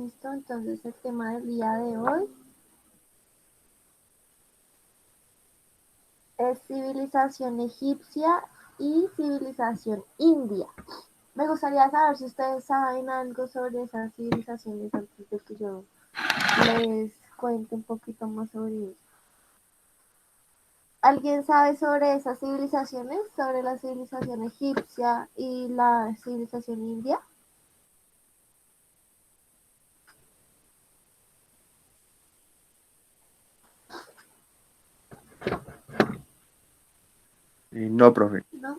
Listo, entonces el tema del día de hoy es civilización egipcia y civilización india. Me gustaría saber si ustedes saben algo sobre esas civilizaciones antes de que yo les cuente un poquito más sobre eso. ¿Alguien sabe sobre esas civilizaciones? ¿Sobre la civilización egipcia y la civilización india? No, profe. ¿No?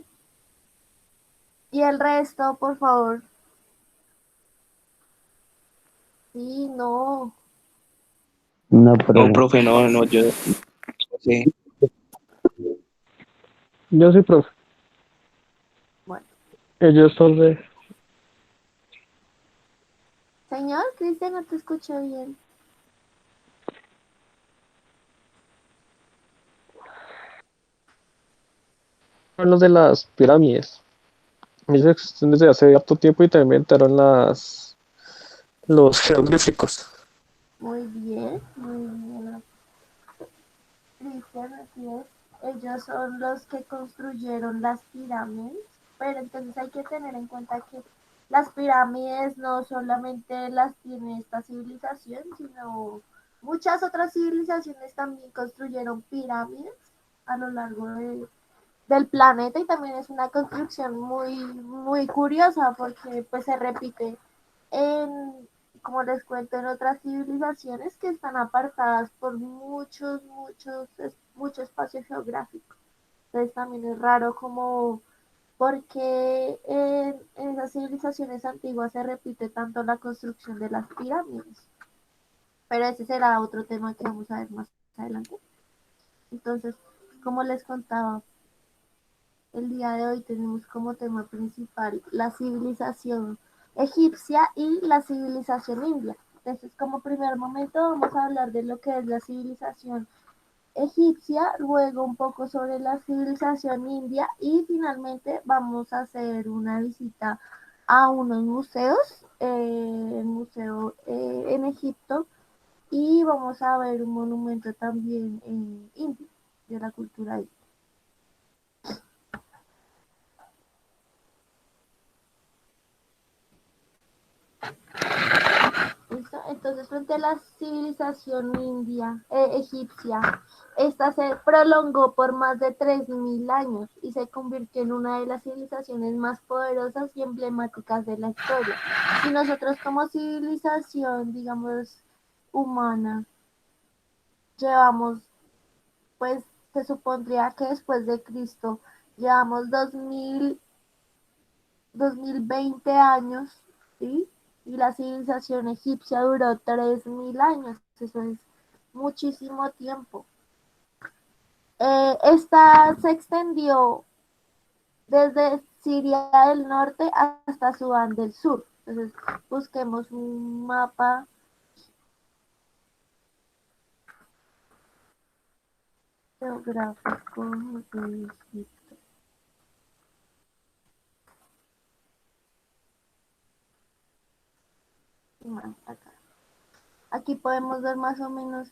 Y el resto, por favor. Sí, no. No, No, profe. profe, no, no, yo sí. Yo soy profe. Bueno. Ellos son de... Señor, Cristian, no te escucho bien. Son los de las pirámides. Ellos existen desde hace harto tiempo y también inventaron los jeroglíficos. Muy bien, muy bien. Cristian, así es. Ellos son los que construyeron las pirámides, pero entonces hay que tener en cuenta que las pirámides no solamente las tiene esta civilización, sino muchas otras civilizaciones también construyeron pirámides a lo largo del planeta y también es una construcción muy curiosa porque pues se repite en, como les cuento, en otras civilizaciones que están apartadas por mucho espacio geográfico. Entonces también es raro como porque en esas civilizaciones antiguas se repite tanto la construcción de las pirámides. Pero ese será otro tema que vamos a ver más adelante. Entonces, como les contaba, el día de hoy tenemos como tema principal la civilización egipcia y la civilización india. Entonces, como primer momento vamos a hablar de lo que es la civilización egipcia, luego un poco sobre la civilización india y finalmente vamos a hacer una visita a unos museos, el museo en Egipto y vamos a ver un monumento también en India, de la cultura india. ¿Listo? Entonces, frente a la civilización egipcia, esta se prolongó por más de 3.000 años y se convirtió en una de las civilizaciones más poderosas y emblemáticas de la historia. Y nosotros como civilización, digamos, humana, llevamos, pues, se supondría que después de Cristo, llevamos 2020 años, ¿sí? Y la civilización egipcia duró 3.000 años, eso es muchísimo tiempo. Esta se extendió desde Siria del norte hasta Sudán del sur. Entonces, busquemos un mapa geográfico de Egipto. Acá. Aquí podemos ver más o menos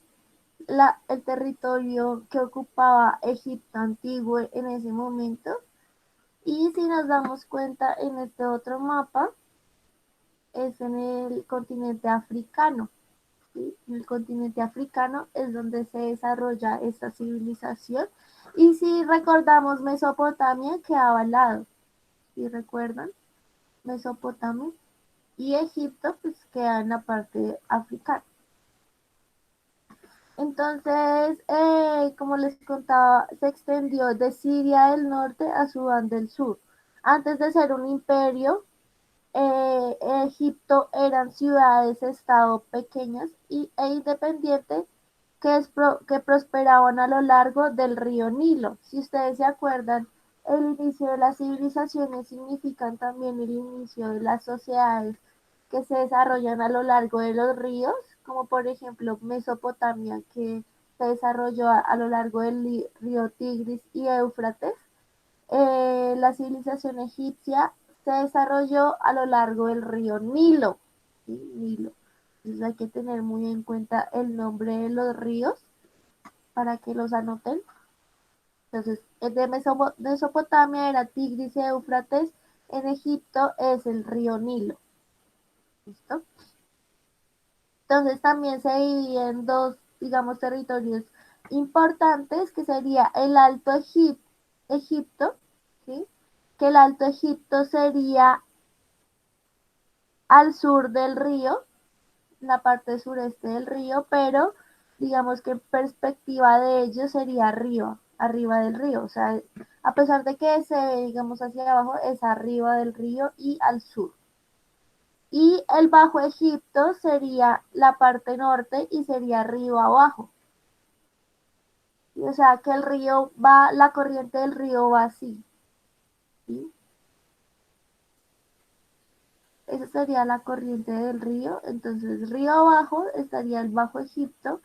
el territorio que ocupaba Egipto antiguo en ese momento. Y si nos damos cuenta en este otro mapa, es en el continente africano. ¿Sí? En el continente africano es donde se desarrolla esta civilización. Y si recordamos, Mesopotamia quedaba al lado. Si recuerdan, Mesopotamia y Egipto pues queda en la parte africana. Entonces, como les contaba, se extendió de Siria del norte a Sudán del sur. Antes de ser un imperio, Egipto eran ciudades-estado pequeñas e independientes que prosperaban a lo largo del río Nilo. Si ustedes se acuerdan, el inicio de las civilizaciones significan también el inicio de las sociedades que se desarrollan a lo largo de los ríos, como por ejemplo Mesopotamia, que se desarrolló a lo largo del río Tigris y Éufrates. La civilización egipcia se desarrolló a lo largo del río Nilo, ¿sí? Nilo. Entonces hay que tener muy en cuenta el nombre de los ríos para que los anoten. Entonces, el de Mesopotamia era Tigris y Éufrates, en Egipto es el río Nilo. ¿Listo? Entonces también se divide en dos, digamos, territorios importantes, que sería el Alto Egipto, ¿sí? Que el Alto Egipto sería al sur del río, la parte sureste del río, pero digamos que en perspectiva de ellos sería arriba del río, o sea, a pesar de que se ve, digamos, hacia abajo, es arriba del río y al sur. Y el Bajo Egipto sería la parte norte y sería río abajo. O sea que el río va, la corriente del río va así. ¿Sí? Esa sería la corriente del río. Entonces, río abajo estaría el Bajo Egipto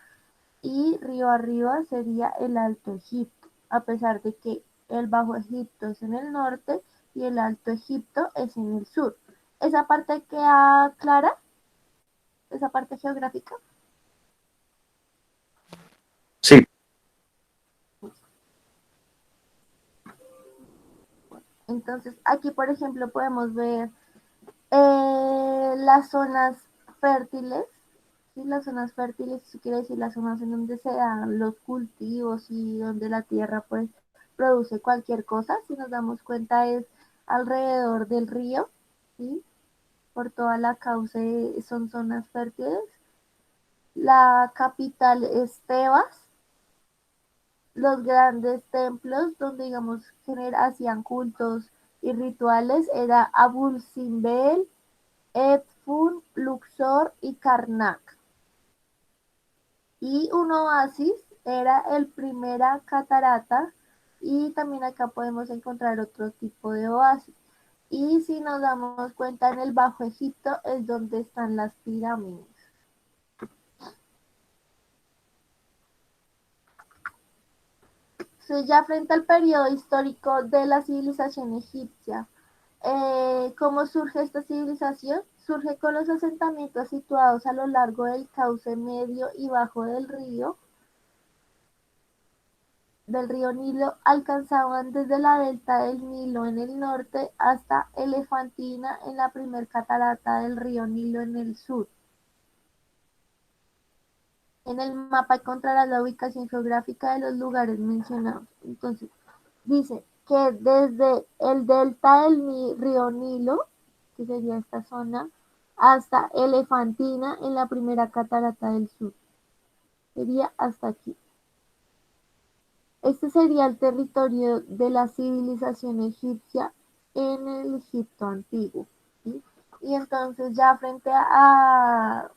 y río arriba sería el Alto Egipto, a pesar de que el Bajo Egipto es en el norte y el Alto Egipto es en el sur. ¿Esa parte queda clara? ¿Esa parte geográfica? Sí, Entonces, aquí, por ejemplo, podemos ver las zonas fértiles, ¿sí? Las zonas fértiles, eso quiere decir las zonas en donde se dan los cultivos y donde la tierra pues produce cualquier cosa. Si nos damos cuenta es alrededor del río, ¿sí? Por toda la cauce son zonas fértiles. La capital es Tebas. Los grandes templos donde, digamos, hacían cultos y rituales era Abul Simbel, Edfun, Luxor y Karnak. Y un oasis era el primera catarata, y también acá podemos encontrar otro tipo de oasis. Y si nos damos cuenta, en el Bajo Egipto es donde están las pirámides. Entonces, ya frente al periodo histórico de la civilización egipcia, ¿cómo surge esta civilización? Surge con los asentamientos situados a lo largo del cauce medio y bajo del río Nilo, alcanzaban desde la delta del Nilo en el norte hasta Elefantina en la primer catarata del río Nilo en el sur. En el mapa encontrarás la ubicación geográfica de los lugares mencionados. Entonces, dice que desde el delta del río Nilo, que sería esta zona, hasta Elefantina en la primera catarata del sur. Sería hasta aquí. Este sería el territorio de la civilización egipcia en el Egipto antiguo, ¿sí? Y entonces ya frente a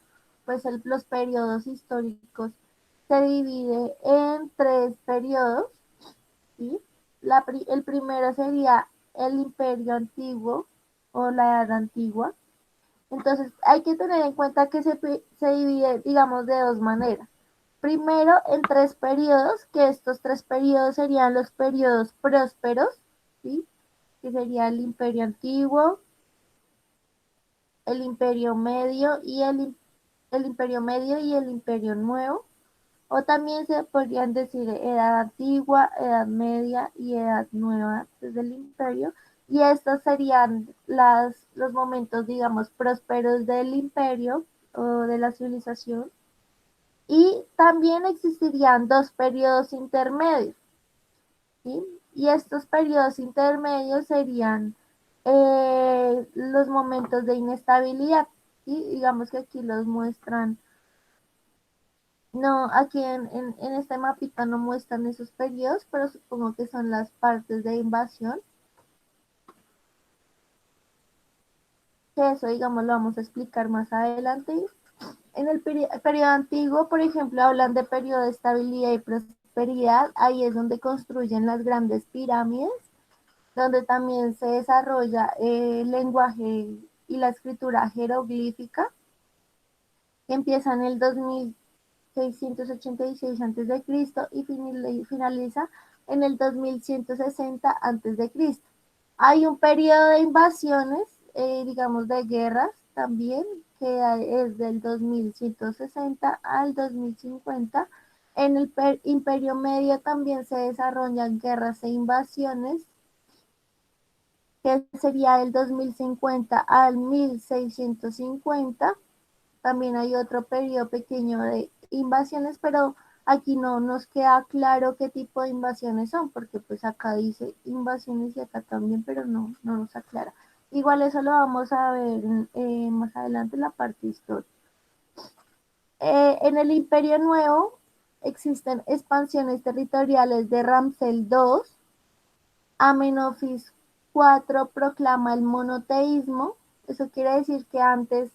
pues los periodos históricos se divide en tres periodos, ¿sí? El primero sería el Imperio Antiguo o la Edad Antigua. Entonces hay que tener en cuenta que se divide, digamos, de dos maneras. Primero, en tres periodos, que estos tres periodos serían los periodos prósperos, ¿sí? Que sería el Imperio Antiguo, el Imperio Medio y el Imperio Medio y el Imperio Nuevo. O también se podrían decir Edad Antigua, Edad Media y Edad Nueva desde el Imperio. Y estos serían los momentos, digamos, prósperos del imperio o de la civilización. Y también existirían dos periodos intermedios, ¿sí? Y estos periodos intermedios serían los momentos de inestabilidad, ¿sí? Digamos que aquí los muestran. No, aquí en este mapita no muestran esos periodos, pero supongo que son las partes de invasión. Que eso, digamos, lo vamos a explicar más adelante. En el periodo antiguo, por ejemplo, hablan de periodo de estabilidad y prosperidad. Ahí es donde construyen las grandes pirámides, donde también se desarrolla el lenguaje y la escritura jeroglífica, que empieza en el 2686 a.C. y finaliza en el 2160 a.C. Hay un periodo de invasiones, digamos de guerras también, que es del 2160 al 2050. En el Imperio Medio también se desarrollan guerras e invasiones, que sería del 2050 al 1650. También hay otro periodo pequeño de invasiones, pero aquí no nos queda claro qué tipo de invasiones son, porque pues acá dice invasiones y acá también, pero no nos aclara. Igual eso lo vamos a ver más adelante en la parte histórica. En el Imperio Nuevo existen expansiones territoriales de Ramsés II. Amenofis IV proclama el monoteísmo. Eso quiere decir que antes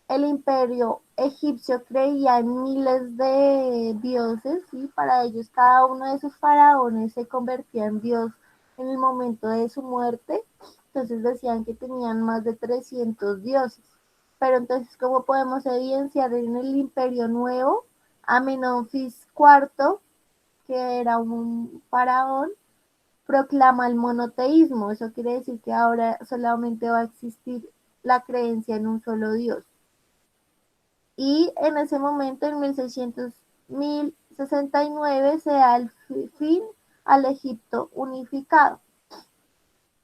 el imperio egipcio creía en miles de dioses, y para ellos cada uno de sus faraones se convertía en dios en el momento de su muerte. Entonces decían que tenían más de 300 dioses. Pero entonces, ¿cómo podemos evidenciar en el Imperio Nuevo? Amenofis IV, que era un faraón, proclama el monoteísmo. Eso quiere decir que ahora solamente va a existir la creencia en un solo Dios. Y en ese momento, en 1069, se da el fin al Egipto unificado.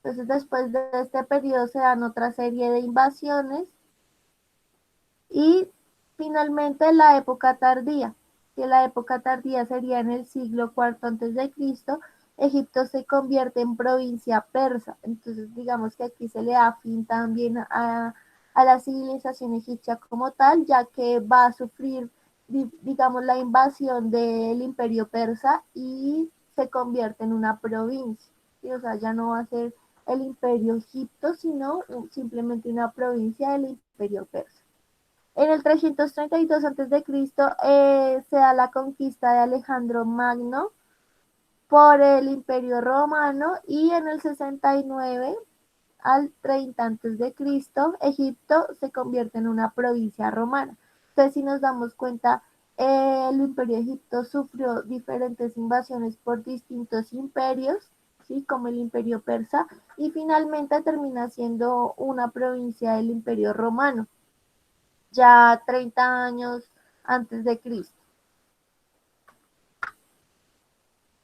Entonces, después de este periodo se dan otra serie de invasiones y finalmente la época tardía, que la época tardía sería en el siglo IV antes de Cristo. Egipto se convierte en provincia persa. Entonces, digamos que aquí se le da fin también a la civilización egipcia como tal, ya que va a sufrir, digamos, la invasión del imperio persa y se convierte en una provincia. ¿Sí? O sea, ya no va a ser el imperio Egipto, sino simplemente una provincia del imperio persa. En el 332 a.C. Se da la conquista de Alejandro Magno por el Imperio Romano, y en el 69 al 30 a.C. Egipto se convierte en una provincia romana. Entonces, si nos damos cuenta, el Imperio de Egipto sufrió diferentes invasiones por distintos imperios, ¿sí? Como el Imperio Persa, y finalmente termina siendo una provincia del Imperio Romano, ya 30 años antes de Cristo.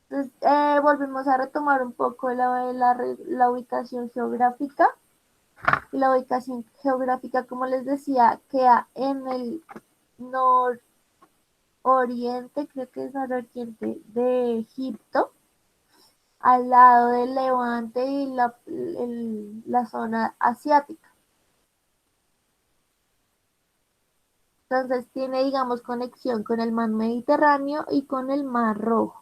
Entonces, volvemos a retomar un poco la ubicación geográfica. Y la ubicación geográfica, como les decía, queda en el nororiente, creo que es nororiente de Egipto, al lado del Levante y la zona asiática. Entonces tiene, digamos, conexión con el mar Mediterráneo y con el mar Rojo.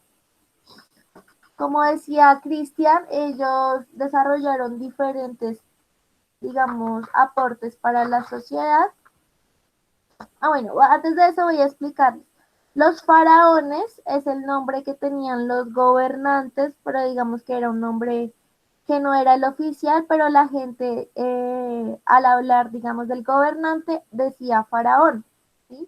Como decía Cristian, ellos desarrollaron diferentes, digamos, aportes para la sociedad. Bueno, antes de eso voy a explicar. Los faraones es el nombre que tenían los gobernantes, pero digamos que era un nombre que no era el oficial, pero la gente al hablar, digamos, del gobernante decía faraón, ¿sí?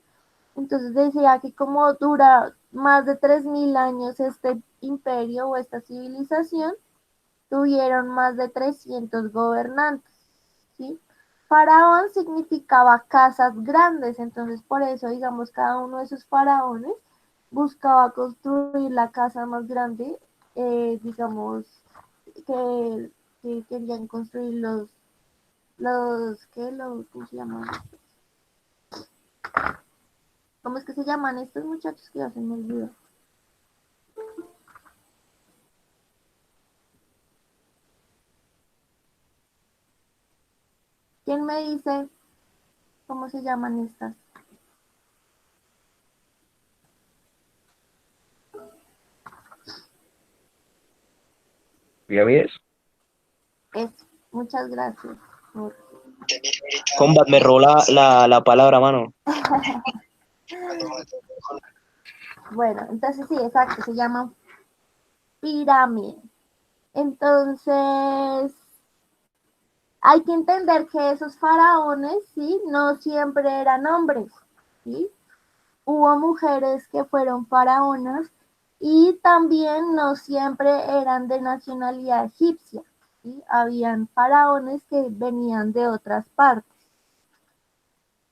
Entonces decía que como dura más de 3000 años este imperio o esta civilización, tuvieron más de 300 gobernantes, ¿sí? Faraón significaba casas grandes, entonces por eso, digamos, cada uno de esos faraones buscaba construir la casa más grande, digamos, que, que querían construir ¿cómo se llaman? ¿Cómo es que se llaman estos muchachos que hacen el video? ¿Quién me dice cómo se llaman estas? Pirámides. Muchas gracias. Combat me robó la palabra, mano. Bueno, entonces sí, exacto, se llaman pirámides. Entonces, hay que entender que esos faraones, ¿sí? No siempre eran hombres, ¿sí? Hubo mujeres que fueron faraonas y también no siempre eran de nacionalidad egipcia, ¿sí? Habían faraones que venían de otras partes.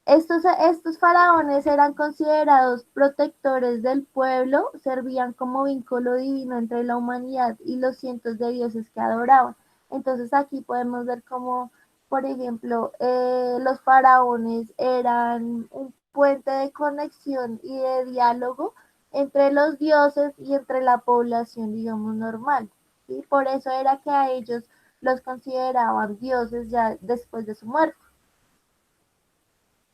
Estos faraones eran considerados protectores del pueblo, servían como vínculo divino entre la humanidad y los cientos de dioses que adoraban. Entonces aquí podemos ver cómo, por ejemplo, los faraones eran un puente de conexión y de diálogo entre los dioses y entre la población, digamos, normal. ¿Sí? Por eso era que a ellos los consideraban dioses ya después de su muerte.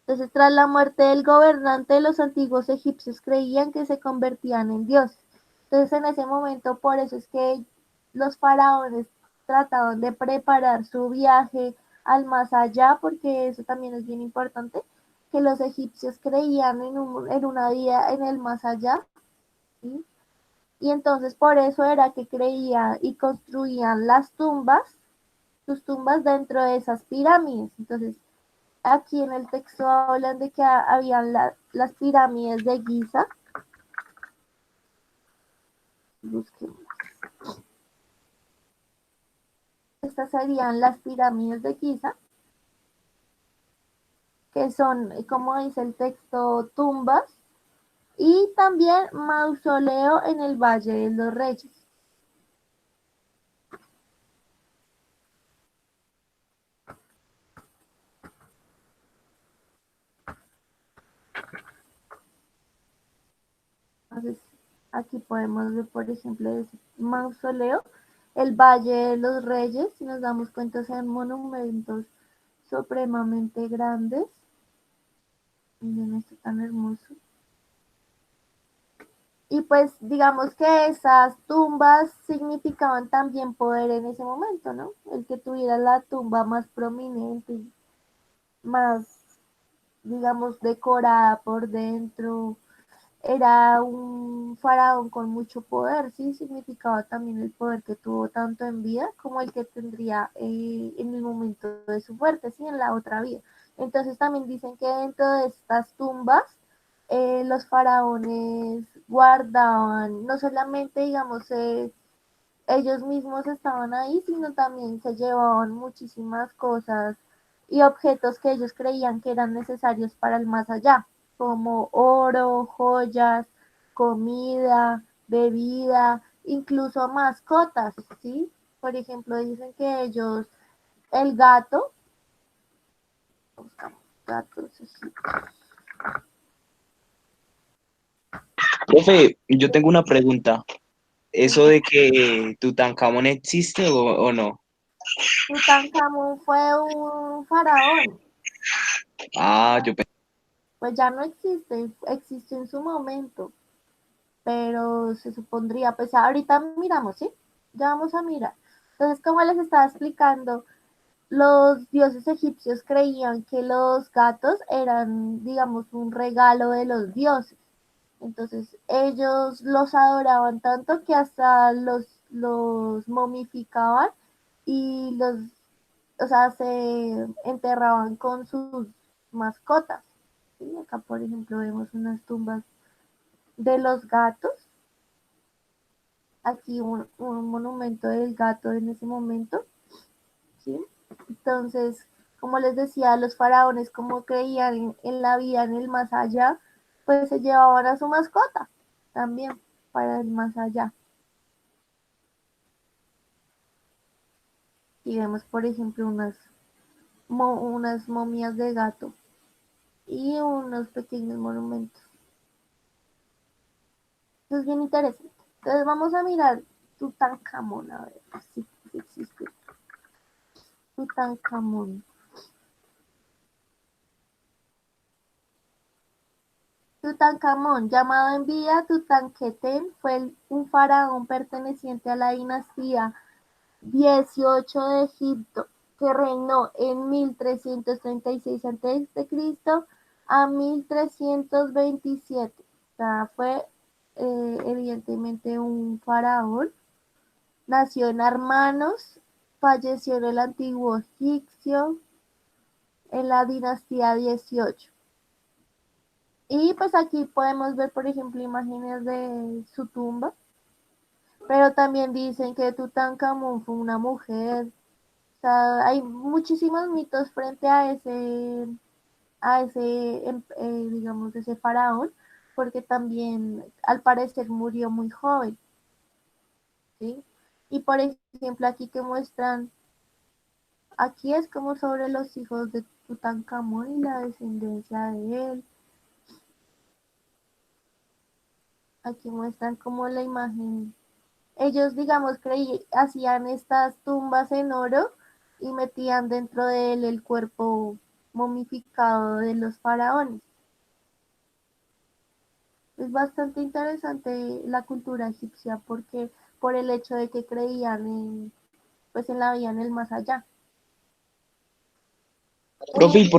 Entonces, tras la muerte del gobernante, los antiguos egipcios creían que se convertían en dioses. Entonces, en ese momento, por eso es que los faraones trataban de preparar su viaje al más allá, porque eso también es bien importante, que los egipcios creían en una vida en el más allá, ¿sí? Y entonces por eso era que creían y construían las tumbas, sus tumbas dentro de esas pirámides. Entonces, aquí en el texto hablan de que habían las pirámides de Giza. Busquemos. Estas serían las pirámides de Giza, que son, como dice el texto, tumbas, y también mausoleo en el Valle de los Reyes. Entonces, aquí podemos ver, por ejemplo, ese mausoleo, el Valle de los Reyes, si nos damos cuenta, son monumentos supremamente grandes. Miren esto tan hermoso. Y pues digamos que esas tumbas significaban también poder en ese momento, ¿no? El que tuviera la tumba más prominente, más, digamos, decorada por dentro, era un faraón con mucho poder, sí, significaba también el poder que tuvo tanto en vida como el que tendría en el momento de su muerte, sí, en la otra vida. Entonces también dicen que dentro de estas tumbas los faraones guardaban, no solamente, digamos, ellos mismos estaban ahí, sino también se llevaban muchísimas cosas y objetos que ellos creían que eran necesarios para el más allá, como oro, joyas, comida, bebida, incluso mascotas, ¿sí? Por ejemplo, dicen que ellos, el gato, buscamos gatos, sí. Profe, yo tengo una pregunta. ¿Eso de que Tutankamón existe o no? Tutankamón fue un faraón, Ah, yo pensé. pues ya no existe, existió en su momento, pero se supondría, pues ahorita miramos, ¿sí? Ya vamos a mirar. Entonces, como les estaba explicando, los dioses egipcios creían que los gatos eran, digamos, un regalo de los dioses. Entonces, ellos los adoraban tanto que hasta los momificaban y los, o sea, se enterraban con sus mascotas. ¿Sí? Acá, por ejemplo, vemos unas tumbas de los gatos. Aquí un monumento del gato en ese momento, ¿sí? Entonces, como les decía, los faraones, como creían en la vida en el más allá, pues se llevaban a su mascota también para el más allá. Y vemos, por ejemplo, unas momias de gato y unos pequeños monumentos. Eso es bien interesante. Entonces vamos a mirar Tutankamón, a ver si existe Tutankamón. Tutankamón, llamado en vida Tutanquetén, fue un faraón perteneciente a la dinastía 18 de Egipto, que reinó en 1336 a.C. a 1327. O sea, fue evidentemente un faraón. Nació en Armanos, falleció en el antiguo egipcio, en la dinastía 18. Y pues aquí podemos ver, por ejemplo, imágenes de su tumba, pero también dicen que Tutankamón fue una mujer. O sea, hay muchísimos mitos frente a ese, digamos, ese faraón, porque también al parecer murió muy joven, ¿sí? Y por ejemplo, aquí que muestran, aquí es como sobre los hijos de Tutankamón y la descendencia de él. Aquí muestran como la imagen. Ellos, digamos, hacían estas tumbas en oro y metían dentro de él el cuerpo momificado de los faraones. Es bastante interesante la cultura egipcia porque por el hecho de que creían en, pues en la vida en el más allá. Profe,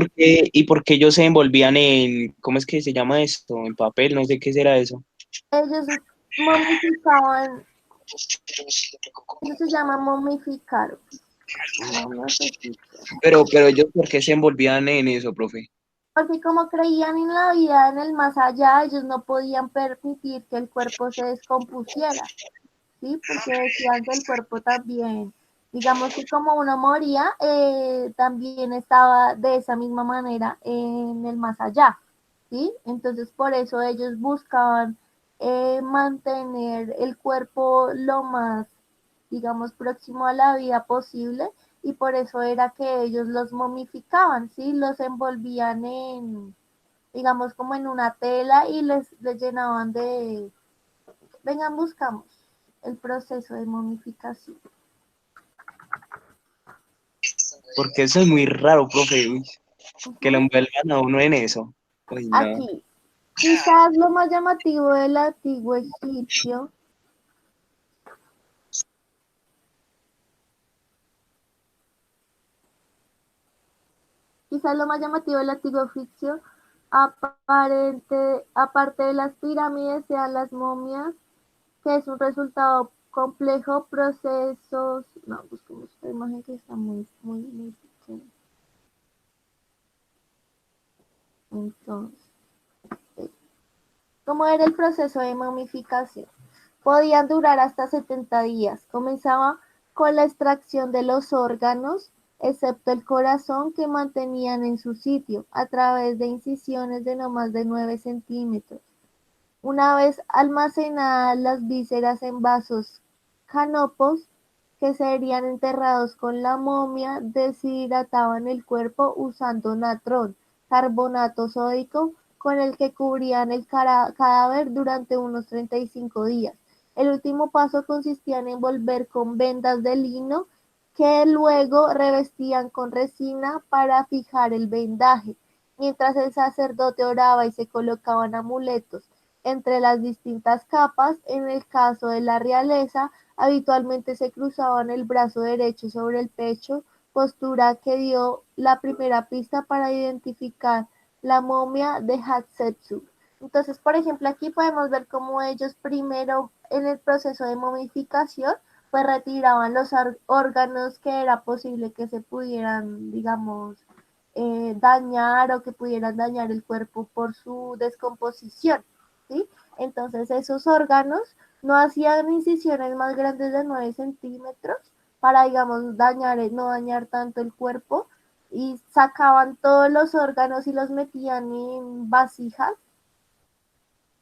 y por qué ellos se envolvían en, ¿cómo es que se llama esto? En papel, no sé qué será eso. Ellos momificaban, eso se llama momificar. Momias egipcias. Pero ellos, ¿por qué se envolvían en eso, profe? Porque como creían en la vida en el más allá, ellos no podían permitir que el cuerpo se descompusiera, ¿sí? Porque decían que el cuerpo también, digamos que como uno moría, también estaba de esa misma manera en el más allá, ¿sí? Entonces por eso ellos buscaban mantener el cuerpo lo más, digamos, próximo a la vida posible y por eso era que ellos los momificaban, ¿sí? Los envolvían en, digamos, como en una tela y les llenaban de, vengan, buscamos el proceso de momificación. Porque eso es muy raro, profe, uy, que lo Uh-huh. envuelvan a uno en eso. Uy, no. Aquí, quizás lo más llamativo del antiguo egipcio, quizás lo más llamativo del antiguo egipcio, aparte de las pirámides, sean las momias, que es un resultado complejo, procesos, no, busquemos esta imagen que está muy pequeña. Entonces, ¿cómo era el proceso de momificación? Podían durar hasta 70 días. Comenzaba con la extracción de los órganos, excepto el corazón, que mantenían en su sitio a través de incisiones de no más de 9 centímetros. Una vez almacenadas las vísceras en vasos canopos, que serían enterrados con la momia, deshidrataban el cuerpo usando natrón, carbonato sódico, con el que cubrían el cadáver durante unos 35 días. El último paso consistía en envolver con vendas de lino que luego revestían con resina para fijar el vendaje, mientras el sacerdote oraba y se colocaban amuletos entre las distintas capas. En el caso de la realeza, habitualmente se cruzaban el brazo derecho sobre el pecho, postura que dio la primera pista para identificar la momia de Hatshepsut. Entonces, por ejemplo, aquí podemos ver cómo ellos primero en el proceso de momificación, pues retiraban los órganos que era posible que se pudieran, digamos, dañar o que pudieran dañar el cuerpo por su descomposición, ¿sí? Entonces esos órganos no hacían incisiones más grandes de 9 centímetros para, digamos, no dañar tanto el cuerpo y sacaban todos los órganos y los metían en vasijas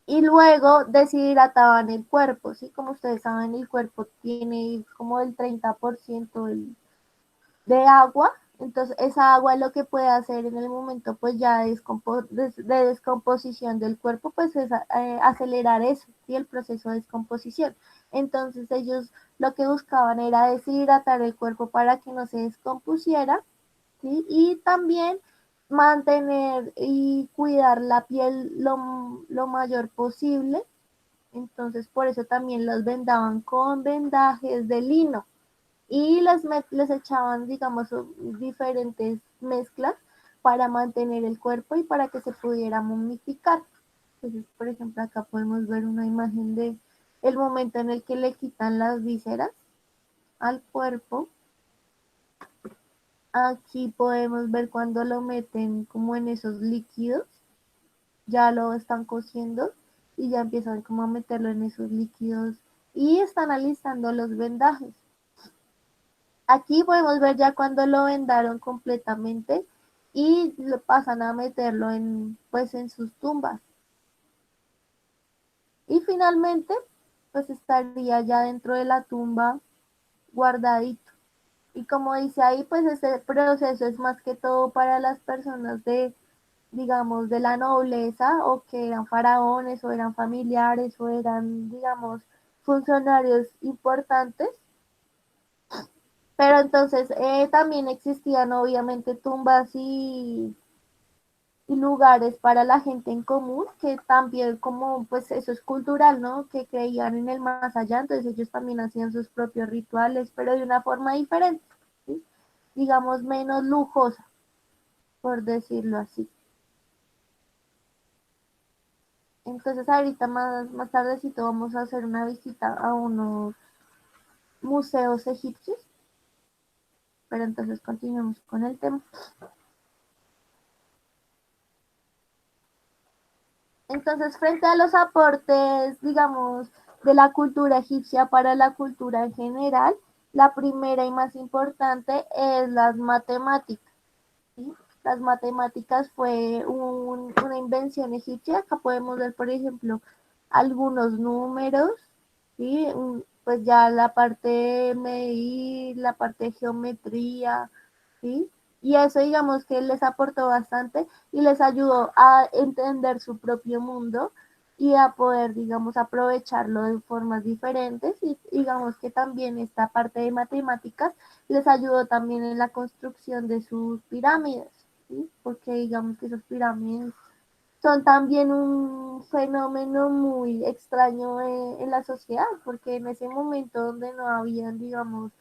y luego deshidrataban el cuerpo, ¿sí? Como ustedes saben, el cuerpo tiene como el 30% de agua, entonces esa agua lo que puede hacer en el momento pues ya de descomposición del cuerpo pues es acelerar eso, ¿sí? El proceso de descomposición. Entonces ellos lo que buscaban era deshidratar el cuerpo para que no se descompusiera, ¿sí? Y también mantener y cuidar la piel lo mayor posible. Entonces por eso también los vendaban con vendajes de lino y les echaban, digamos, diferentes mezclas para mantener el cuerpo y para que se pudiera momificar. Entonces, por ejemplo, acá podemos ver una imagen de el momento en el que le quitan las vísceras al cuerpo. Aquí podemos ver cuando lo meten como en esos líquidos, ya lo están cociendo y ya empiezan como a meterlo en esos líquidos y están alistando los vendajes. Aquí podemos ver ya cuando lo vendaron completamente y lo pasan a meterlo en, pues, en sus tumbas. Y finalmente, pues estaría ya dentro de la tumba guardadito. Y como dice ahí, pues ese proceso es más que todo para las personas de, digamos, de la nobleza, o que eran faraones o eran familiares o eran, digamos, funcionarios importantes. Pero entonces también existían obviamente tumbas y lugares para la gente en común, que también, como pues eso es cultural, ¿no? Que creían en el más allá, entonces ellos también hacían sus propios rituales, pero de una forma diferente, ¿sí? Digamos menos lujosa, por decirlo así. Entonces ahorita más tardecito vamos a hacer una visita a unos museos egipcios, pero entonces continuamos con el tema. Entonces, frente a los aportes, digamos, de la cultura egipcia para la cultura en general, la primera y más importante es las matemáticas, ¿sí? Las matemáticas fue una invención egipcia. Acá podemos ver, por ejemplo, algunos números, ¿sí? Pues ya la parte de medir, la parte de geometría, ¿sí? Y eso, digamos, que les aportó bastante y les ayudó a entender su propio mundo y a poder, digamos, aprovecharlo de formas diferentes. Y digamos que también esta parte de matemáticas les ayudó también en la construcción de sus pirámides, ¿sí? Porque digamos que esas pirámides son también un fenómeno muy extraño en la sociedad, porque en ese momento donde no habían, digamos,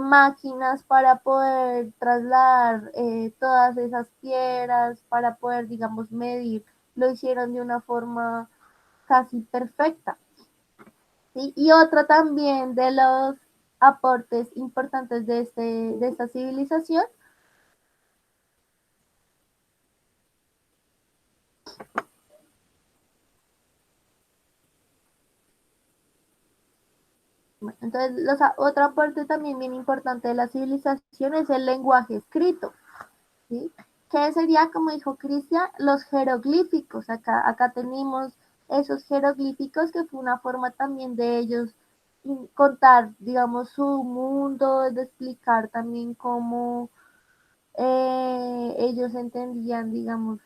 máquinas para poder trasladar todas esas piedras, para poder, digamos, medir, lo hicieron de una forma casi perfecta, ¿sí? Y otra también de los aportes importantes de esta civilización, entonces otra parte también bien importante de la civilización es el lenguaje escrito, ¿sí? Que sería, como dijo Cristian, los jeroglíficos. Acá tenemos esos jeroglíficos, que fue una forma también de ellos contar, digamos, su mundo, de explicar también cómo ellos entendían, digamos,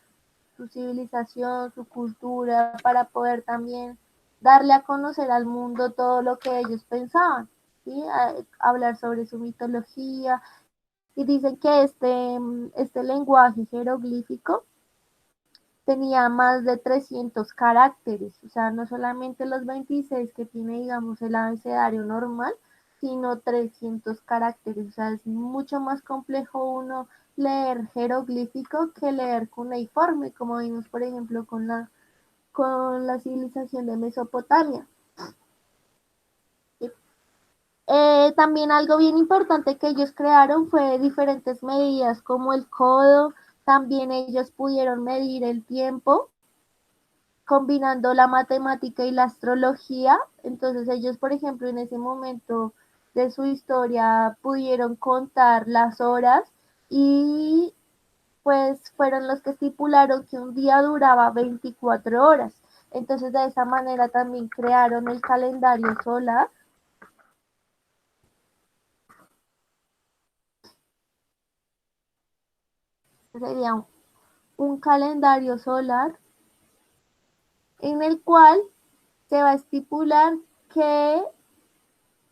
su civilización, su cultura, para poder también darle a conocer al mundo todo lo que ellos pensaban, ¿sí? Hablar sobre su mitología. Y dicen que este lenguaje jeroglífico tenía más de 300 caracteres, o sea, no solamente los 26 que tiene, digamos, el abecedario normal, sino 300 caracteres. O sea, es mucho más complejo uno leer jeroglífico que leer cuneiforme, como vimos, por ejemplo, con la civilización de Mesopotamia. También algo bien importante que ellos crearon fue diferentes medidas como el codo. También ellos pudieron medir el tiempo combinando la matemática y la astrología. Entonces ellos, por ejemplo, en ese momento de su historia pudieron contar las horas, y pues fueron los que estipularon que un día duraba 24 horas. Entonces de esa manera también crearon el calendario solar. Sería un calendario solar en el cual se va a estipular que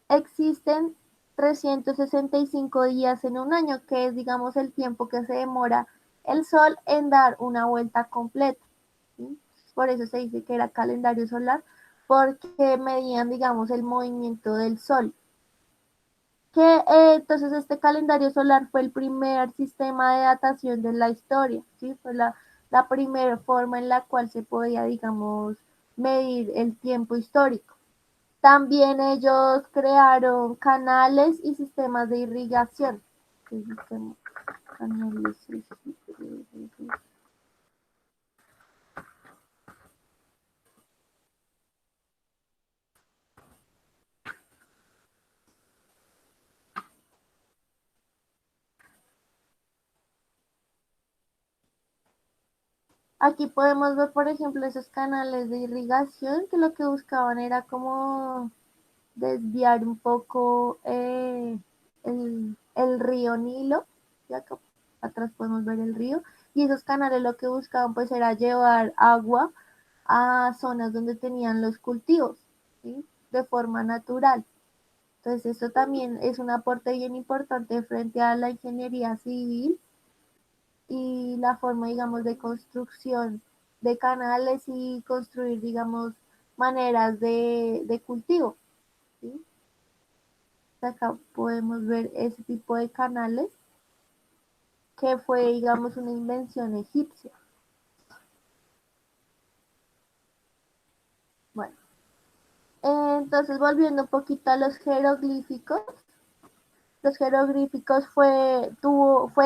existen 365 días en un año, que es, digamos, el tiempo que se demora el Sol en dar una vuelta completa, ¿sí? Por eso se dice que era calendario solar, porque medían, digamos, el movimiento del Sol. Entonces este calendario solar fue el primer sistema de datación de la historia, ¿sí? Fue la primera forma en la cual se podía, digamos, medir el tiempo histórico. También ellos crearon canales y sistemas de irrigación. Canales y irrigación. Aquí podemos ver, por ejemplo, esos canales de irrigación que lo que buscaban era como desviar un poco el río Nilo, y acá atrás podemos ver el río, y esos canales lo que buscaban pues era llevar agua a zonas donde tenían los cultivos, ¿sí? De forma natural. Entonces esto también es un aporte bien importante frente a la ingeniería civil y la forma, digamos, de construcción de canales y construir, digamos, maneras de cultivo, ¿sí? Acá podemos ver ese tipo de canales que fue, digamos, una invención egipcia. Bueno, entonces volviendo un poquito a los jeroglíficos fue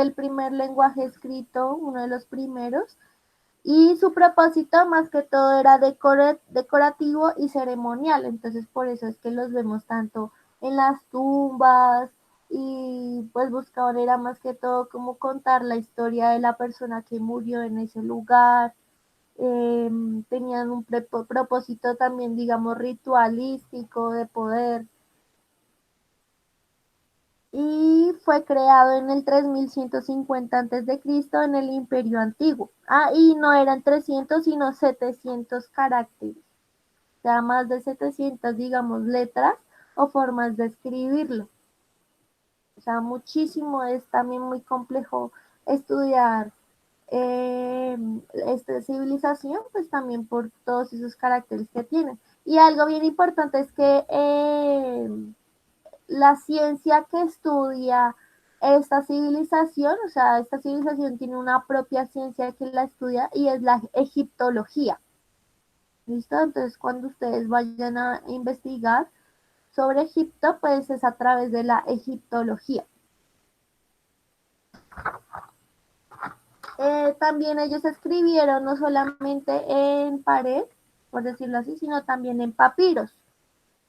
el primer lenguaje escrito, uno de los primeros, y su propósito más que todo era decorativo y ceremonial, entonces por eso es que los vemos tanto en las tumbas y pues buscaban era más que todo como contar la historia de la persona que murió en ese lugar. Tenían un propósito también, digamos, ritualístico de poder, y fue creado en el 3150 a.C. en el Imperio Antiguo. Ah, y no eran 300, sino 700 caracteres, o sea, más de 700, digamos, letras o formas de escribirlo. O sea, muchísimo, es también muy complejo estudiar esta civilización, pues también por todos esos caracteres que tienen. Y algo bien importante es que la ciencia que estudia esta civilización, o sea, esta civilización tiene una propia ciencia que la estudia y es la egiptología. ¿Listo? Entonces, cuando ustedes vayan a investigar sobre Egipto, pues es a través de la egiptología. También ellos escribieron no solamente en pared, por decirlo así, sino también en papiros,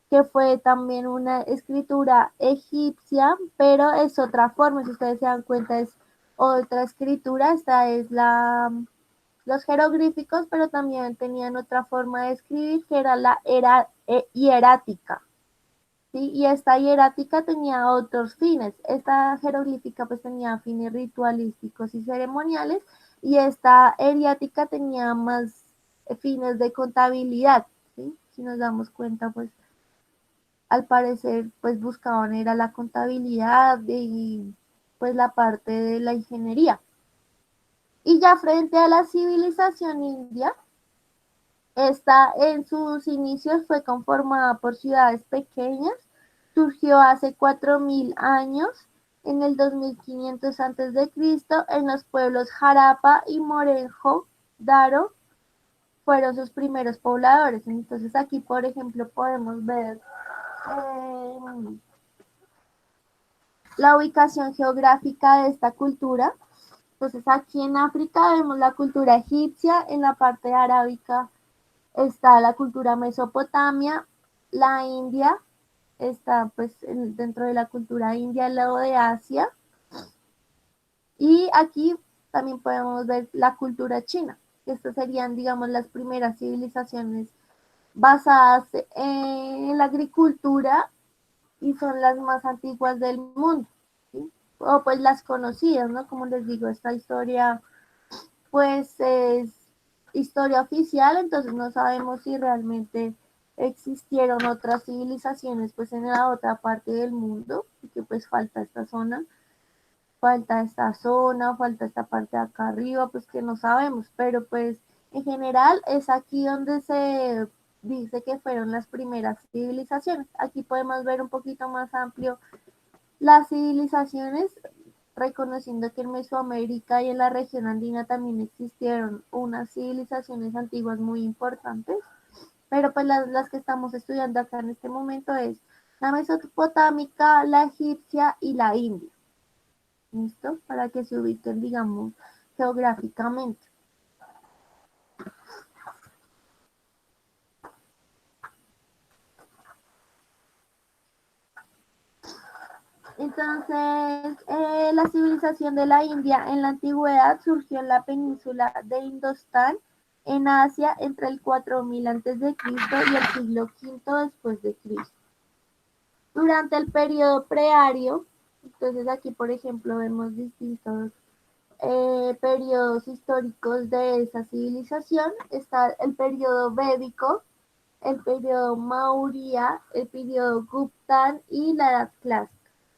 que fue también una escritura egipcia, pero es otra forma, si ustedes se dan cuenta, es otra escritura, esta es los jeroglíficos, pero también tenían otra forma de escribir, que era la hierática, ¿sí? Y esta hierática tenía otros fines, esta jeroglífica pues tenía fines ritualísticos y ceremoniales, y esta hierática tenía más fines de contabilidad, ¿sí? Si nos damos cuenta, pues al parecer pues buscaban era la contabilidad y pues la parte de la ingeniería. Y ya frente a la civilización india, esta en sus inicios fue conformada por ciudades pequeñas, surgió hace 4000 años, en el 2500 a.C., en los pueblos Harappa y Mohenjo-Daro fueron sus primeros pobladores. Entonces aquí, por ejemplo, podemos ver la ubicación geográfica de esta cultura. Entonces aquí en África vemos la cultura egipcia, en la parte arábica está la cultura mesopotamia, la India está pues dentro de la cultura india, al lado de Asia, y aquí también podemos ver la cultura china. Estas serían, digamos, las primeras civilizaciones basadas en la agricultura y son las más antiguas del mundo, ¿sí? O pues las conocidas, ¿no? Como les digo, esta historia pues es historia oficial, entonces no sabemos si realmente existieron otras civilizaciones pues en la otra parte del mundo, porque pues falta esta parte de acá arriba, pues que no sabemos, pero pues en general es aquí donde se dice que fueron las primeras civilizaciones. Aquí podemos ver un poquito más amplio las civilizaciones, reconociendo que en Mesoamérica y en la región andina también existieron unas civilizaciones antiguas muy importantes, pero pues las que estamos estudiando acá en este momento es la mesopotámica, la egipcia y la india. ¿Listo? Para que se ubiquen, digamos, geográficamente. Entonces, la civilización de la India en la antigüedad surgió en la península de Indostán, en Asia, entre el 4000 a.C. y el siglo V después de Cristo. Durante el periodo preario, entonces aquí, por ejemplo, vemos distintos periodos históricos de esa civilización. Está el periodo védico, el periodo Maurya, el periodo Gupta y la Edad Clásica.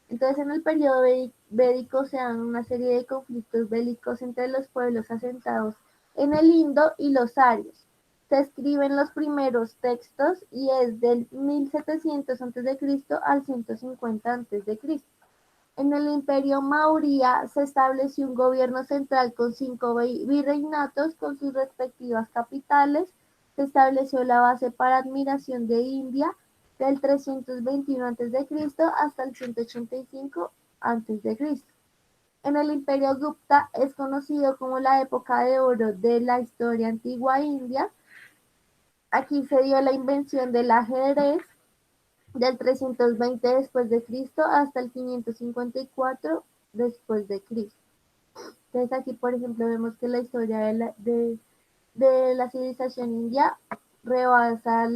Entonces, en el periodo védico se dan una serie de conflictos bélicos entre los pueblos asentados en el Indo y los arios. Se escriben los primeros textos y es del 1700 a.C. al 150 a.C. En el Imperio Maurya se estableció un gobierno central con 5 virreinatos con sus respectivas capitales. Se estableció la base para admiración de India del 321 a.C. hasta el 185 a.C. En el Imperio Gupta es conocido como la época de oro de la historia antigua india. Aquí se dio la invención del ajedrez del 320 después de Cristo hasta el 554 después de Cristo. Entonces aquí, por ejemplo, vemos que la historia de la civilización india rebasa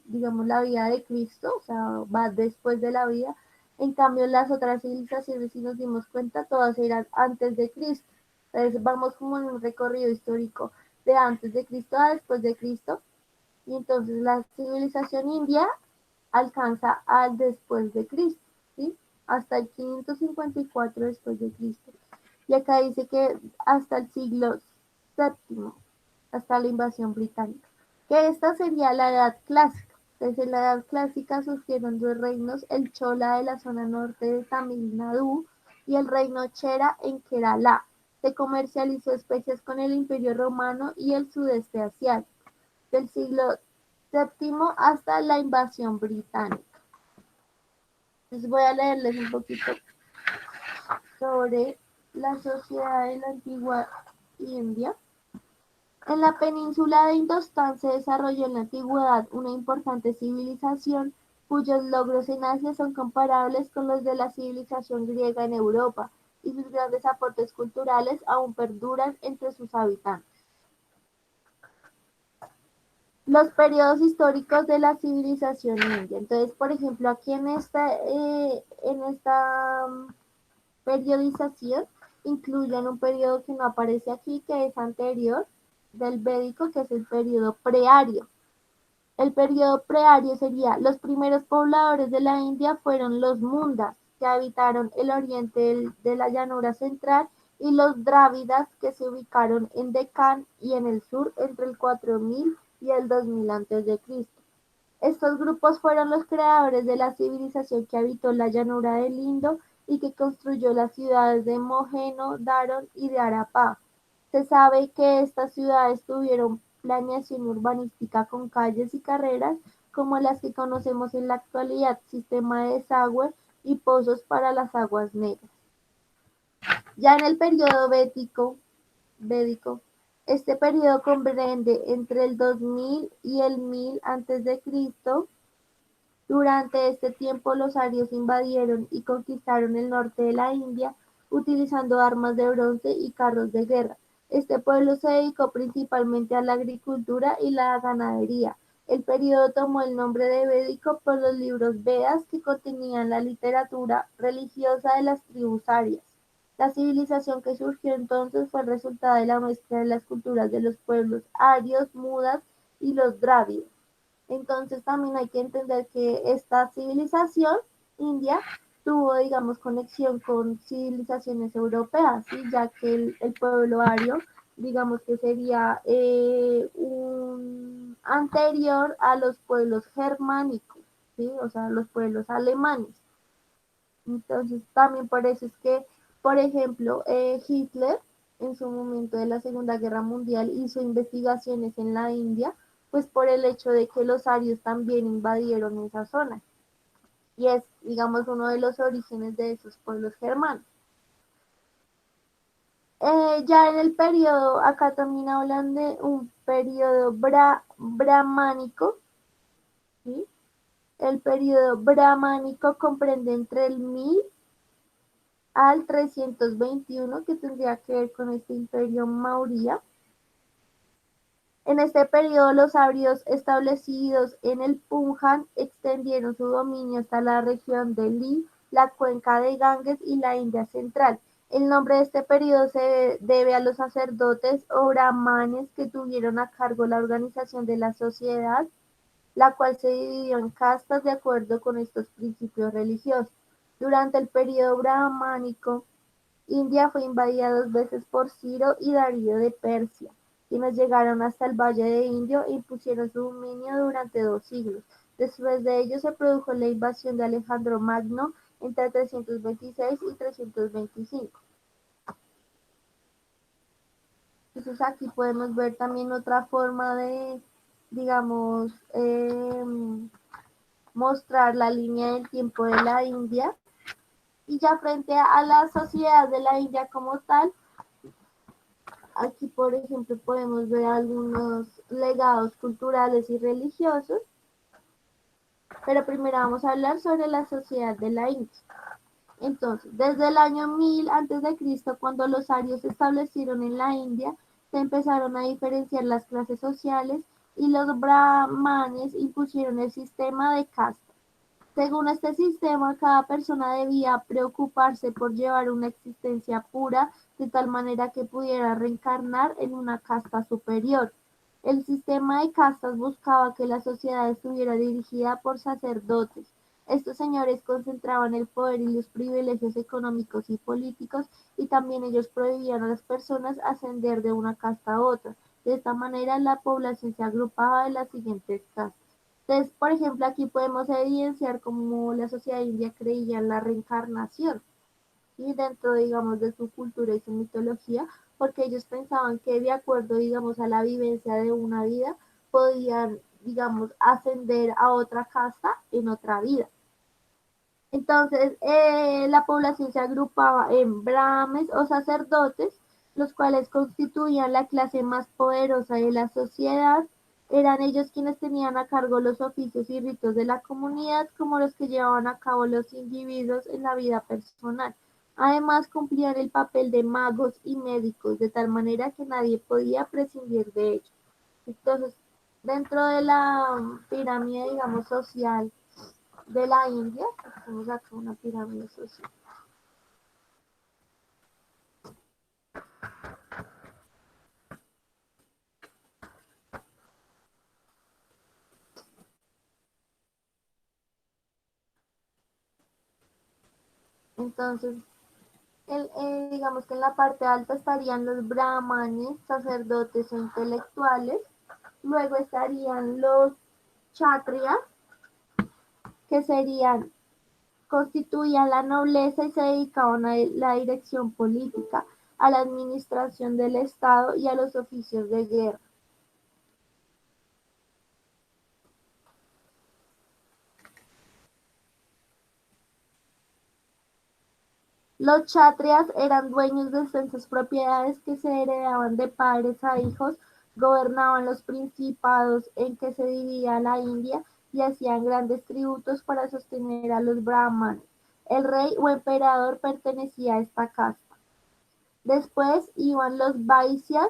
digamos, la vida de Cristo, o sea, va después de la vida. En cambio, las otras civilizaciones, si nos dimos cuenta, todas eran antes de Cristo. Entonces vamos como en un recorrido histórico de antes de Cristo a después de Cristo. Y entonces la civilización india alcanza al después de Cristo, ¿sí? Hasta el 554 después de Cristo. Y acá dice que hasta el siglo séptimo, hasta la invasión británica, que esta sería la edad clásica. Desde la edad clásica surgieron dos reinos, el Chola de la zona norte de Tamil Nadu y el reino Chera en Kerala. Se comercializó especies con el Imperio Romano y el sudeste asiático. Del siglo séptimo hasta la invasión británica. Entonces voy a leerles un poquito sobre la sociedad de la antigua India. En la península de Indostán se desarrolló en la antigüedad una importante civilización cuyos logros en Asia son comparables con los de la civilización griega en Europa, y sus grandes aportes culturales aún perduran entre sus habitantes. Los periodos históricos de la civilización india. Entonces, por ejemplo, aquí en esta periodización incluyen un periodo que no aparece aquí, que es anterior del védico, que es el periodo preario. El periodo preario sería: los primeros pobladores de la India fueron los mundas, que habitaron el oriente de la llanura central, y los drávidas, que se ubicaron en Deccan y en el sur entre el 4000 y el 2000 a.C. Estos grupos fueron los creadores de la civilización que habitó la llanura del Indo y que construyó las ciudades de Mohenjo-Daro y de Harappa. Se sabe que estas ciudades tuvieron planeación urbanística con calles y carreras como las que conocemos en la actualidad, sistema de desagüe y pozos para las aguas negras. Ya en el periodo védico, este periodo comprende entre el 2000 y el 1000 a.C. Durante este tiempo los arios invadieron y conquistaron el norte de la India utilizando armas de bronce y carros de guerra. Este pueblo se dedicó principalmente a la agricultura y la ganadería. El periodo tomó el nombre de védico por los libros Vedas, que contenían la literatura religiosa de las tribus arias. La civilización que surgió entonces fue el resultado de la mezcla de las culturas de los pueblos arios, mudas y los drávidos. Entonces también hay que entender que esta civilización india tuvo, digamos, conexión con civilizaciones europeas, ¿sí? Ya que el pueblo ario, digamos que sería un anterior a los pueblos germánicos, ¿sí? O sea, los pueblos alemanes. Entonces también por eso es que, por ejemplo, Hitler en su momento de la Segunda Guerra Mundial hizo investigaciones en la India, pues por el hecho de que los arios también invadieron esa zona. Y es, digamos, uno de los orígenes de esos pueblos germanos. Ya en el periodo, acá también hablan de un periodo brahmánico, ¿sí? El periodo brahmánico comprende entre el 1000 al 321, que tendría que ver con este imperio Maurya. En este periodo, los áridos establecidos en el Punjab extendieron su dominio hasta la región de Leh, la cuenca de Ganges y la India central. El nombre de este periodo se debe a los sacerdotes o brahmanes que tuvieron a cargo la organización de la sociedad, la cual se dividió en castas de acuerdo con estos principios religiosos. Durante el periodo brahmánico, India fue invadida 2 veces por Ciro y Darío de Persia, quienes llegaron hasta el Valle de Indio e impusieron su dominio durante 2 siglos. Después de ello se produjo la invasión de Alejandro Magno entre 326 y 325. Entonces aquí podemos ver también otra forma de, digamos, mostrar la línea del tiempo de la India. Y ya frente a la sociedad de la India como tal, aquí, por ejemplo, podemos ver algunos legados culturales y religiosos, pero primero vamos a hablar sobre la sociedad de la India. Entonces, desde el año 1000 a.C., cuando los arios se establecieron en la India, se empezaron a diferenciar las clases sociales y los brahmanes impusieron el sistema de castas. Según este sistema, cada persona debía preocuparse por llevar una existencia pura de tal manera que pudiera reencarnar en una casta superior. El sistema de castas buscaba que la sociedad estuviera dirigida por sacerdotes. Estos señores concentraban el poder y los privilegios económicos y políticos, y también ellos prohibían a las personas ascender de una casta a otra. De esta manera, la población se agrupaba en las siguientes castas. Entonces, por ejemplo, aquí podemos evidenciar cómo la sociedad india creía en la reencarnación y dentro, digamos, de su cultura y su mitología, porque ellos pensaban que de acuerdo, digamos, a la vivencia de una vida, podían, digamos, ascender a otra casta en otra vida. Entonces, la población se agrupaba en brahmes o sacerdotes, los cuales constituían la clase más poderosa de la sociedad. Eran ellos quienes tenían a cargo los oficios y ritos de la comunidad, como los que llevaban a cabo los individuos en la vida personal. Además, cumplían el papel de magos y médicos, de tal manera que nadie podía prescindir de ellos. Entonces, dentro de la pirámide, digamos, social de la India, tenemos acá una pirámide social. Entonces, digamos que en la parte alta estarían los brahmanes, sacerdotes o intelectuales. Luego estarían los kshatriyas, que constituían la nobleza y se dedicaban a la dirección política, a la administración del Estado y a los oficios de guerra. Los kshatriyas eran dueños de extensas propiedades que se heredaban de padres a hijos, gobernaban los principados en que se dividía la India y hacían grandes tributos para sostener a los brahmanes. El rey o emperador pertenecía a esta casta. Después iban los vaisyas.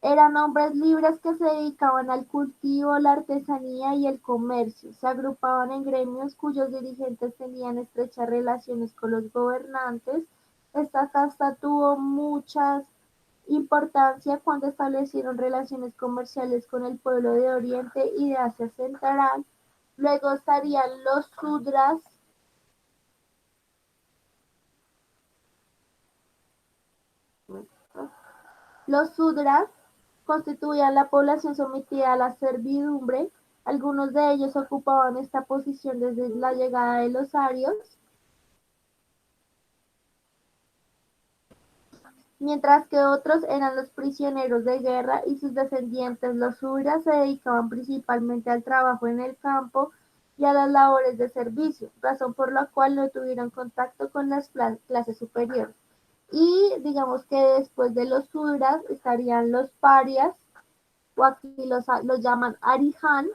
Eran hombres libres que se dedicaban al cultivo, la artesanía y el comercio. Se agrupaban en gremios cuyos dirigentes tenían estrechas relaciones con los gobernantes. Esta casta tuvo mucha importancia cuando establecieron relaciones comerciales con el pueblo de Oriente y de Asia Central. Luego estarían los sudras. Los sudras constituían la población sometida a la servidumbre. Algunos de ellos ocupaban esta posición desde la llegada de los arios, mientras que otros eran los prisioneros de guerra y sus descendientes. Los sudras se dedicaban principalmente al trabajo en el campo y a las labores de servicio, razón por la cual no tuvieron contacto con las clases superiores. Y digamos que después de los sudras estarían los parias, o aquí los llaman Arihan,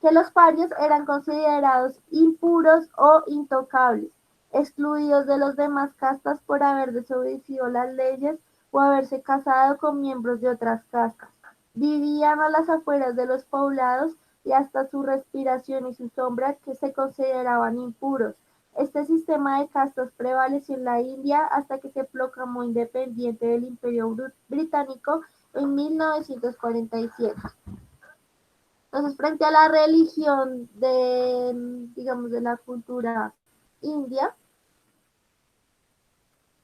que los parias eran considerados impuros o intocables. excluidos de los demás castas por haber desobedecido las leyes o haberse casado con miembros de otras castas. Vivían a las afueras de los poblados y hasta su respiración y su sombra que se consideraban impuros. Este sistema de castas prevaleció en la India hasta que se proclamó independiente del Imperio Británico en 1947. Entonces, frente a la religión digamos, de la cultura india,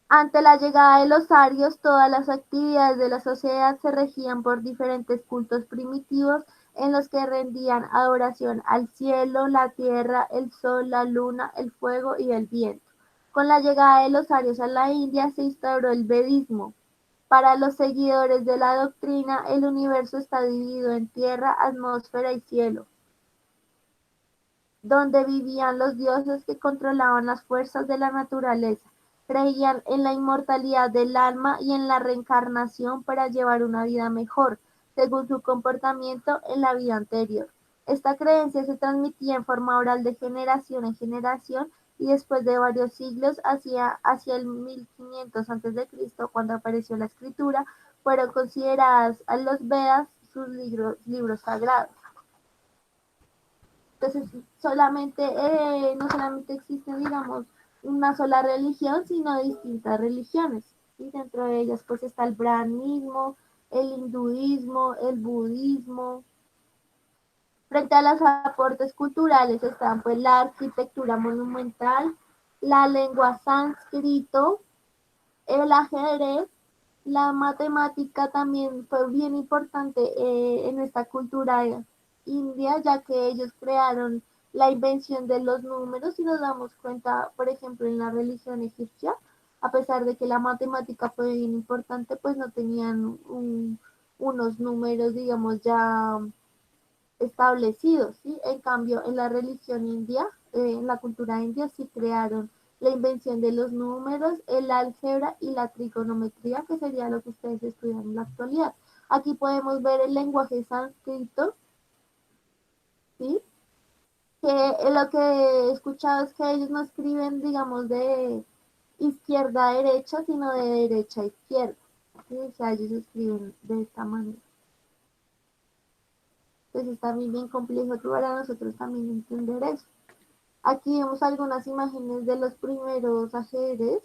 ante la llegada de los arios, todas las actividades de la sociedad se regían por diferentes cultos primitivos en los que rendían adoración al cielo, la tierra, el sol, la luna, el fuego y el viento. Con la llegada de los arios a la India se instauró el vedismo. Para los seguidores de la doctrina, el universo está dividido en tierra, atmósfera y cielo, donde vivían los dioses que controlaban las fuerzas de la naturaleza. Creían en la inmortalidad del alma y en la reencarnación para llevar una vida mejor, según su comportamiento en la vida anterior. Esta creencia se transmitía en forma oral de generación en generación y después de varios siglos, hacia el 1500 a.C., cuando apareció la escritura, fueron consideradas a los Vedas sus libros sagrados. Entonces, no solamente existe, digamos, una sola religión, sino distintas religiones. Y dentro de ellas, pues está el brahmanismo, el hinduismo, el budismo. Frente a los aportes culturales están pues la arquitectura monumental, la lengua sánscrito, el ajedrez, la matemática también fue bien importante en esta cultura india, ya que ellos crearon la invención de los números. Si nos damos cuenta, por ejemplo, en la religión egipcia, a pesar de que la matemática fue bien importante, pues no tenían unos números, digamos, ya establecidos, ¿sí? En cambio, en la religión india, en la cultura india, sí crearon la invención de los números, el álgebra y la trigonometría, que sería lo que ustedes estudian en la actualidad. Aquí podemos ver el lenguaje sánscrito, ¿sí? Que lo que he escuchado es que ellos no escriben, digamos, de izquierda a derecha, sino de derecha a izquierda, ¿sí? O sea, ellos escriben de esta manera. Entonces está bien complejo para nosotros también entender eso. Aquí vemos algunas imágenes de los primeros ajedrez,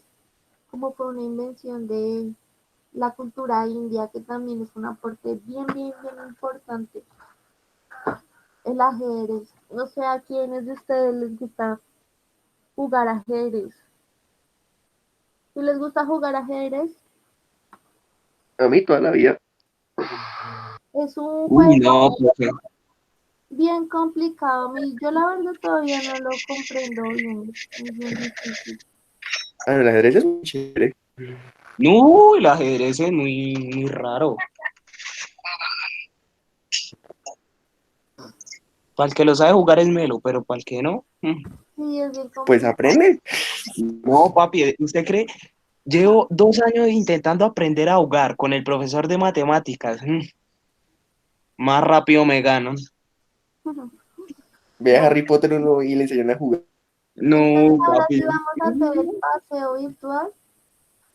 como fue una invención de la cultura india, que también es un aporte bien importante, el ajedrez. No sé a quiénes de ustedes les gusta jugar ajedrez. Si les gusta jugar ajedrez, A mí toda la vida. es un Uy, juego no, profe. bien complicado. Yo la verdad todavía no lo comprendo bien, es bien difícil. Ah, el ajedrez es muy chévere. No, el ajedrez es muy raro. Para el que lo sabe jugar es melo, pero para el que no. Sí, es bien Pues complicado. aprende. No, papi, ¿usted cree? Llevo 2 años intentando aprender a jugar con el profesor de matemáticas. Más rápido me gano. Ve a Bueno, Harry Potter uno y le enseñan a jugar. entonces No, ahora sí papi. vamos a hacer el paseo virtual.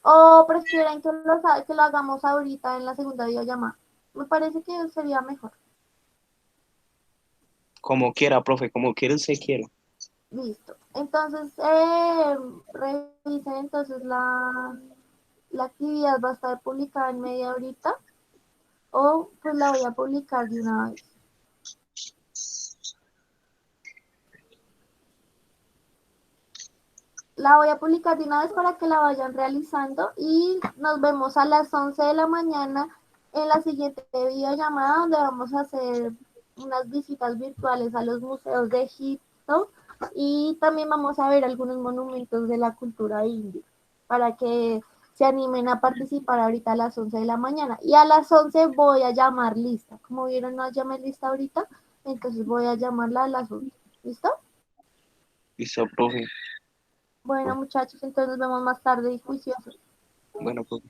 ¿O prefieren que lo hagamos ahorita en la segunda videollamada? Me parece que sería mejor. Como quiera, profe, como quiera usted quiera. Listo. Entonces, revisen entonces la actividad va a estar publicada en media horita o pues la voy a publicar de una vez. La voy a publicar de una vez para que la vayan realizando y nos vemos a las 11 de la mañana en la siguiente videollamada donde vamos a hacer unas visitas virtuales a los museos de Egipto y también vamos a ver algunos monumentos de la cultura india para que se animen a participar ahorita a las 11 de la mañana. Y a las 11 voy a llamar lista. Como vieron, no llamé lista ahorita, entonces voy a llamarla a las 11. ¿Listo? Listo, profe. Bueno, muchachos, entonces nos vemos más tarde y juiciosos. Bueno, pues.